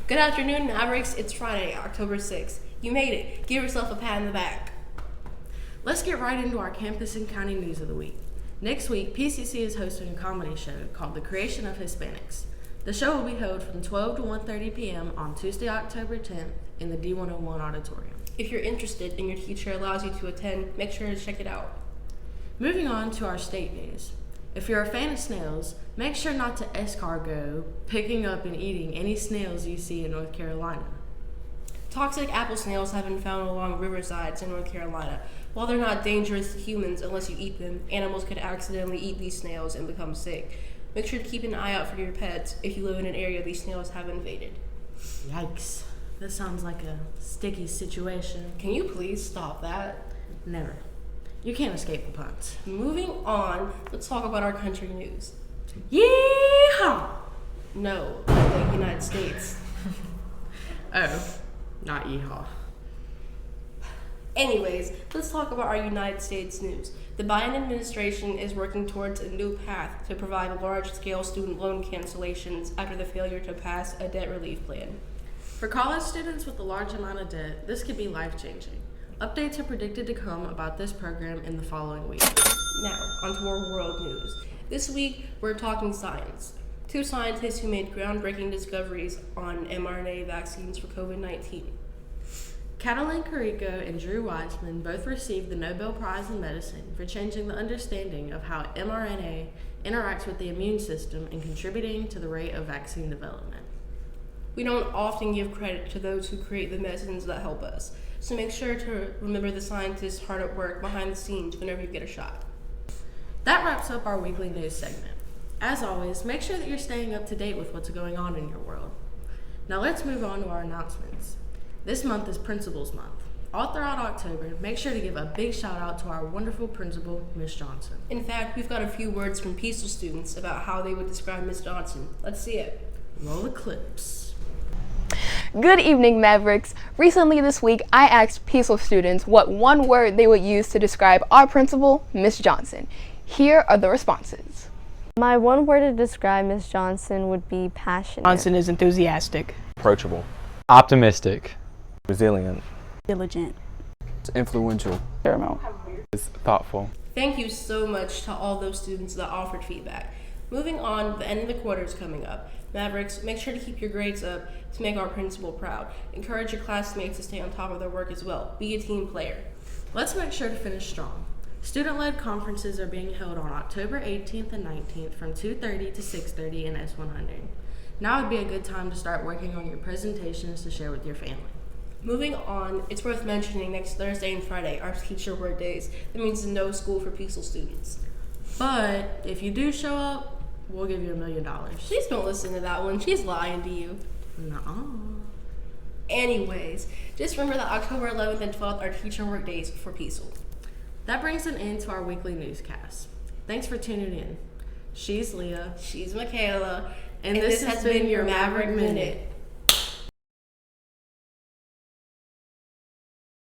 Good afternoon, Mavericks. It's Friday, October 6th. You made it. Give yourself a pat in the back. Let's get right into our campus and county news of the week. Next week, PCC is hosting a comedy show called The Creation of Hispanics. The show will be held from 12 to 1:30 p.m. on Tuesday, October 10th in the D101 auditorium. If you're interested and your teacher allows you to attend, make sure to check it out. Moving on to our state news. If you're a fan of snails, make sure not to escargot picking up and eating any snails you see in North Carolina. Toxic apple snails have been found along riversides in North Carolina. While they're not dangerous to humans unless you eat them, animals could accidentally eat these snails and become sick. Make sure to keep an eye out for your pets if you live in an area these snails have invaded. Yikes. This sounds like a sticky situation. Can you please stop that? Never. You can't escape the puns. Moving on, let's talk about our country news. Yeehaw! No, the United States. Oh, not yeehaw. Anyways, let's talk about our United States news. The Biden administration is working towards a new path to provide large-scale student loan cancellations after the failure to pass a debt relief plan. For college students with a large amount of debt, this could be life-changing. Updates are predicted to come about this program in the following week. Now, onto our world news. This week, we're talking science. Two scientists who made groundbreaking discoveries on mRNA vaccines for COVID-19. Catalin Carrico and Drew Weissman both received the Nobel Prize in Medicine for changing the understanding of how mRNA interacts with the immune system and contributing to the rate of vaccine development. We don't often give credit to those who create the medicines that help us, so make sure to remember the scientists hard at work behind the scenes whenever you get a shot. That wraps up our weekly news segment. As always, make sure that you're staying up to date with what's going on in your world. Now let's move on to our announcements. This month is Principals Month. All throughout October, make sure to give a big shout out to our wonderful principal, Miss Johnson. In fact, we've got a few words from Peaceful students about how they would describe Miss Johnson. Let's see it. Roll the clips. Good evening, Mavericks. Recently this week, I asked Peaceful students what one word they would use to describe our principal, Miss Johnson. Here are the responses. My one word to describe Miss Johnson would be passionate. Johnson is enthusiastic, approachable, optimistic, resilient, diligent, influential, paramount, thoughtful. Thank you so much to all those students that offered feedback. Moving on, the end of the quarter is coming up. Mavericks, make sure to keep your grades up to make our principal proud. Encourage your classmates to stay on top of their work as well. Be a team player. Let's make sure to finish strong. Student-led conferences are being held on October 18th and 19th from 2:30 to 6:30 in S100. Now would be a good time to start working on your presentations to share with your family. Moving on, it's worth mentioning next Thursday and Friday are teacher work days. That means no school for Peaceful students. But if you do show up, we'll give you $1 million. Please don't listen to that one. She's lying to you. Nuh-uh. Anyways, just remember that October 11th and 12th are teacher work days for Peaceful. That brings an end to our weekly newscast. Thanks for tuning in. She's Leah. She's Michaela. And this has been your Maverick Minute.